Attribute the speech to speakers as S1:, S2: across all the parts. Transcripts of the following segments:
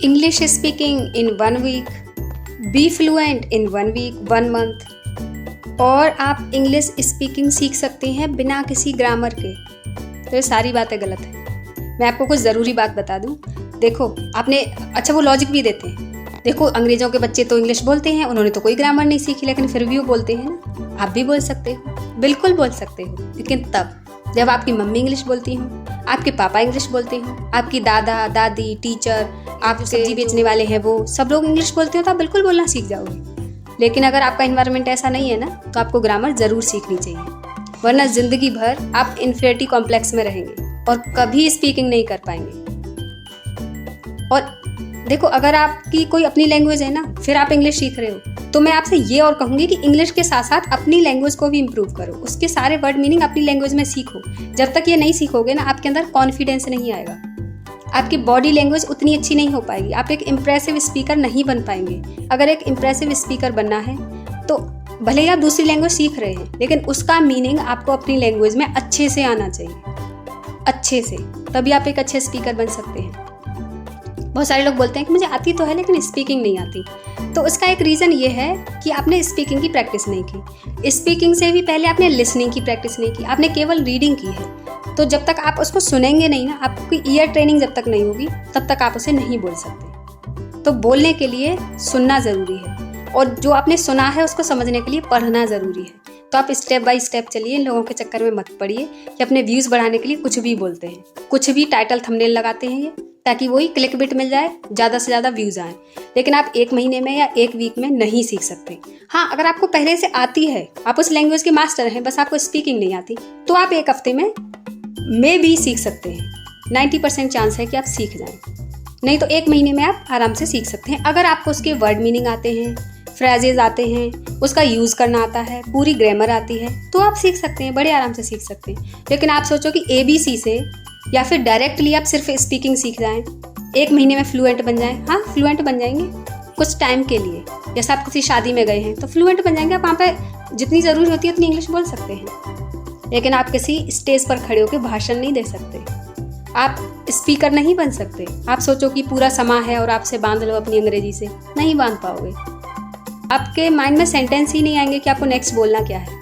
S1: English speaking in 1 week, be fluent in 1 week, 1 month। और आप English speaking सीख सकते हैं बिना किसी ग्रामर के। तो ये सारी बातें गलत हैं। मैं आपको कुछ ज़रूरी बात बता दूं। देखो आपने, अच्छा वो लॉजिक भी देते हैं। देखो अंग्रेज़ों के बच्चे तो इंग्लिश बोलते हैं, उन्होंने तो कोई ग्रामर नहीं सीखी, लेकिन फिर भी वो बोलते हैं ना। आप भी बोल सकते हो, बिल्कुल बोल सकते हो, लेकिन तब जब आपकी मम्मी इंग्लिश बोलती हो, आपके पापा इंग्लिश बोलते हो, आपकी दादा दादी, टीचर, आप सब्जी बेचने वाले हैं, वो सब लोग इंग्लिश बोलते हो, तो आप बिल्कुल बोलना सीख जाओगे। लेकिन अगर आपका एनवायरनमेंट ऐसा नहीं है ना, तो आपको ग्रामर ज़रूर सीखनी चाहिए, वरना ज़िंदगी भर आप इन्फिनिटी कॉम्प्लेक्स में रहेंगे और कभी स्पीकिंग नहीं कर पाएंगे। और देखो अगर आपकी कोई अपनी लैंग्वेज है ना, फिर आप इंग्लिश सीख रहे हो, तो मैं आपसे ये और कहूँगी कि इंग्लिश के साथ साथ अपनी लैंग्वेज को भी इम्प्रूव करो, उसके सारे वर्ड मीनिंग अपनी लैंग्वेज में सीखो। जब तक ये नहीं सीखोगे ना, आपके अंदर कॉन्फिडेंस नहीं आएगा, आपकी बॉडी लैंग्वेज उतनी अच्छी नहीं हो पाएगी, आप एक इम्प्रेसिव स्पीकर नहीं बन पाएंगे। अगर एक इम्प्रेसिव स्पीकर बनना है तो भले ही आप दूसरी लैंग्वेज सीख रहे हैं, लेकिन उसका मीनिंग आपको अपनी लैंग्वेज में अच्छे से आना चाहिए, अच्छे से, तभी आप एक अच्छे स्पीकर बन सकते हैं। बहुत सारे लोग बोलते हैं कि मुझे आती तो है लेकिन स्पीकिंग नहीं आती। तो उसका एक रीज़न ये है कि आपने स्पीकिंग की प्रैक्टिस नहीं की। स्पीकिंग से भी पहले आपने लिसनिंग की प्रैक्टिस नहीं की, आपने केवल रीडिंग की है। तो जब तक आप उसको सुनेंगे नहीं ना, आपकी ईयर ट्रेनिंग जब तक नहीं होगी, तब तक आप उसे नहीं बोल सकते। तो बोलने के लिए सुनना ज़रूरी है, और जो आपने सुना है उसको समझने के लिए पढ़ना ज़रूरी है। तो आप स्टेप बाय स्टेप चलिए, इन लोगों के चक्कर में मत पड़िए कि अपने व्यूज़ बढ़ाने के लिए कुछ भी बोलते हैं, कुछ भी टाइटल थंबनेल लगाते हैं ये, ताकि वही क्लिक बिट मिल जाए, ज़्यादा से ज़्यादा व्यूज़ आएँ। लेकिन आप 1 महीने में या 1 वीक में नहीं सीख सकते। हाँ, अगर आपको पहले से आती है, आप उस लैंग्वेज के मास्टर हैं, बस आपको स्पीकिंग नहीं आती, तो आप 1 हफ्ते में भी सीख सकते हैं। 90% चांस है कि आप सीख जाएं। नहीं तो 1 महीने में आप आराम से सीख सकते हैं। अगर आपको उसके वर्ड मीनिंग आते हैं, फ्रेजेज आते हैं, उसका यूज़ करना आता है, पूरी ग्रामर आती है, तो आप सीख सकते हैं, बड़े आराम से सीख सकते हैं। लेकिन आप सोचो कि ABC से या फिर डायरेक्टली आप सिर्फ स्पीकिंग सीख जाएं, 1 महीने में फ्लुएंट बन जाएं। हाँ, फ्लुएंट बन जाएंगे कुछ टाइम के लिए। जैसे आप किसी शादी में गए हैं तो फ्लुएंट बन जाएंगे, आप वहाँ पे जितनी ज़रूरी होती है उतनी इंग्लिश बोल सकते हैं। लेकिन आप किसी स्टेज पर खड़े होकर भाषण नहीं दे सकते, आप स्पीकर नहीं बन सकते। आप सोचो कि पूरा समा है और आपसे बांध लो अपनी अंग्रेजी से, नहीं बांध पाओगे। आपके माइंड में सेंटेंस ही नहीं आएंगे कि आपको नेक्स्ट बोलना क्या है।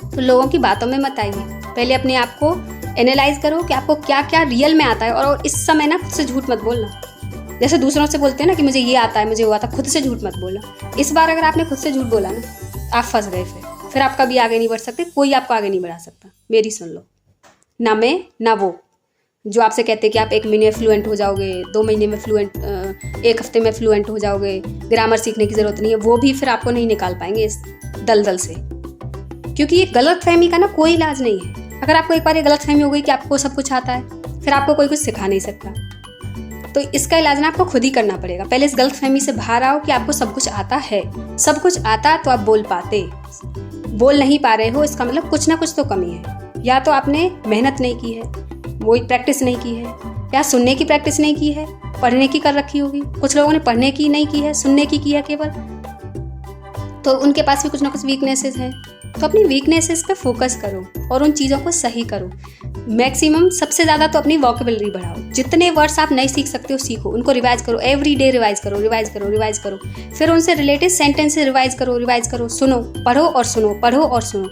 S1: तो लोगों की बातों में मत आइए, पहले अपने आप को एनालाइज करो कि आपको क्या क्या रियल में आता है। और इस समय ना खुद से झूठ मत बोलना। जैसे दूसरों से बोलते हैं ना कि मुझे ये आता है, मुझे वो आता है, खुद से झूठ मत बोलना। इस बार अगर आपने खुद से झूठ बोला ना, आप फंस गए। फिर आप कभी आगे नहीं बढ़ सकते, कोई आपको आगे नहीं बढ़ा सकता। मेरी सुन लो, ना मैं ना वो जो आपसे कहते हैं कि आप 1 महीने में फ्लुएंट हो जाओगे, 2 महीने में फ्लुएंट, 1 हफ्ते में फ्लुएंट हो जाओगे, ग्रामर सीखने की ज़रूरत नहीं है, वो भी फिर आपको नहीं निकाल पाएंगे इस दलदल से। क्योंकि ये गलतफहमी का ना कोई इलाज नहीं है। अगर आपको एक बार ये गलतफहमी हो गई कि आपको सब कुछ आता है, फिर आपको कोई कुछ सिखा नहीं सकता। तो इसका इलाज ना आपको खुद ही करना पड़ेगा। पहले इस गलतफहमी से बाहर आओ कि आपको सब कुछ आता है। सब कुछ आता तो आप बोल पाते, बोल नहीं पा रहे हो, इसका मतलब कुछ ना कुछ तो कमी है। या तो आपने मेहनत नहीं की है, वही प्रैक्टिस नहीं की है, या सुनने की प्रैक्टिस नहीं की है, पढ़ने की कर रखी होगी। कुछ लोगों ने पढ़ने की नहीं की है, सुनने की है केवल, तो उनके पास भी कुछ ना कुछ वीकनेसेस है। तो अपनी वीकनेसेस पे फोकस करो और उन चीज़ों को सही करो। मैक्सिमम सबसे ज़्यादा तो अपनी वोकेबलरी बढ़ाओ। जितने वर्ड्स आप नहीं सीख सकते हो सीखो, उनको रिवाइज करो, एवरी डे रिवाइज करो, रिवाइज करो, रिवाइज करो। फिर उनसे रिलेटेड सेंटेंसेस रिवाइज करो, रिवाइज करो। सुनो, पढ़ो और सुनो, पढ़ो और सुनो।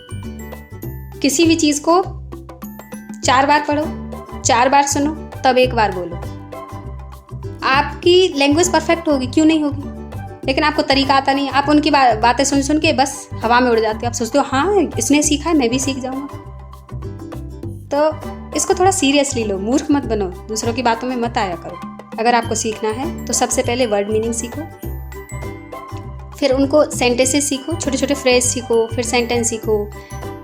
S1: किसी भी चीज़ को 4 बार पढ़ो, 4 बार सुनो, तब 1 बार बोलो। आपकी लैंग्वेज परफेक्ट होगी, क्यों नहीं होगी? लेकिन आपको तरीका आता नहीं है। आप उनकी बातें सुन सुन के बस हवा में उड़ जाते हो। आप सोचते हो हाँ इसने सीखा है, मैं भी सीख जाऊंगा। तो इसको थोड़ा सीरियसली लो, मूर्ख मत बनो, दूसरों की बातों में मत आया करो। अगर आपको सीखना है तो सबसे पहले वर्ड मीनिंग सीखो, फिर उनको सेंटेंसेस सीखो, छोटे छोटे फ्रेज सीखो, फिर सेंटेंस सीखो।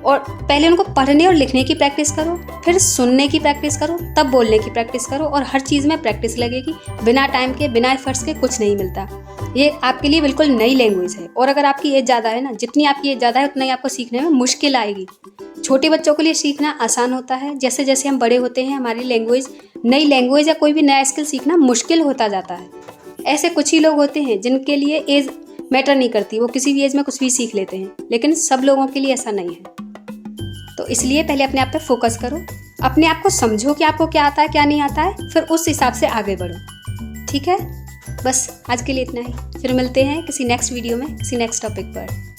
S1: और पहले उनको पढ़ने और लिखने की प्रैक्टिस करो, फिर सुनने की प्रैक्टिस करो, तब बोलने की प्रैक्टिस करो। और हर चीज़ में प्रैक्टिस लगेगी। बिना टाइम के, बिना एफर्ट्स के कुछ नहीं मिलता। ये आपके लिए बिल्कुल नई लैंग्वेज है। और अगर आपकी एज ज़्यादा है ना, जितनी आपकी एज ज़्यादा है उतना ही आपको सीखने में मुश्किल आएगी। छोटे बच्चों के लिए सीखना आसान होता है, जैसे जैसे हम बड़े होते हैं हमारी लैंग्वेज, नई लैंग्वेज या कोई भी नया स्किल सीखना मुश्किल होता जाता है। ऐसे कुछ ही लोग होते हैं जिनके लिए एज मैटर नहीं करती, वो किसी भी एज में कुछ भी सीख लेते हैं, लेकिन सब लोगों के लिए ऐसा नहीं है। तो इसलिए पहले अपने आप पे फोकस करो, अपने आप को समझो कि आपको क्या आता है क्या नहीं आता है, फिर उस हिसाब से आगे बढ़ो। ठीक है, बस आज के लिए इतना ही। फिर मिलते हैं किसी नेक्स्ट वीडियो में किसी नेक्स्ट टॉपिक पर।